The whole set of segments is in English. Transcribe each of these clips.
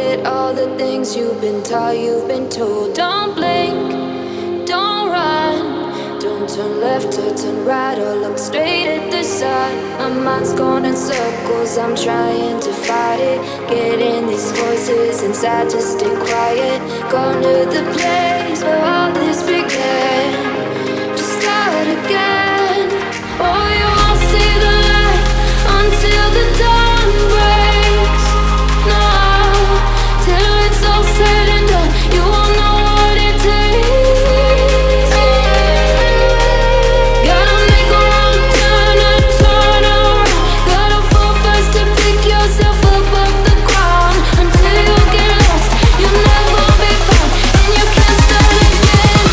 forget all the things you've been taught, you've been told. Don't blink, don't run, don't turn left or turn right or look straight at the sun. My mind's going in circles, I'm trying to fight it. Getting these voices inside to stay quiet. Going to the place where all this began. Just start again. Oh, you won't see the light until the dawn breaks. No, till it's all said and done, you won't know what it takes. Gotta make a wrong turn and turn around. Gotta fall fast to pick yourself up off the ground. Until you get lost, you'll never be found. And you can't start again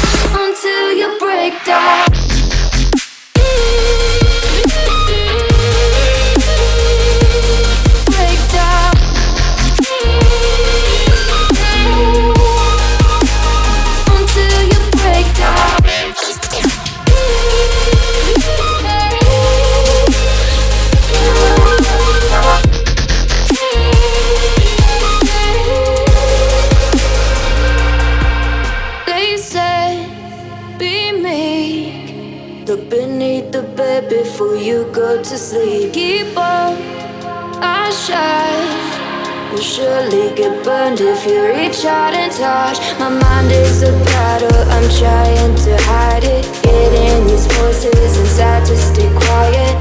until you break down. Look beneath the bed before you go to sleep. Keep on, I shine. You'll surely get burned if you reach out and touch. My mind is a battle, I'm trying to hide it. Getting these voices inside to stay quiet.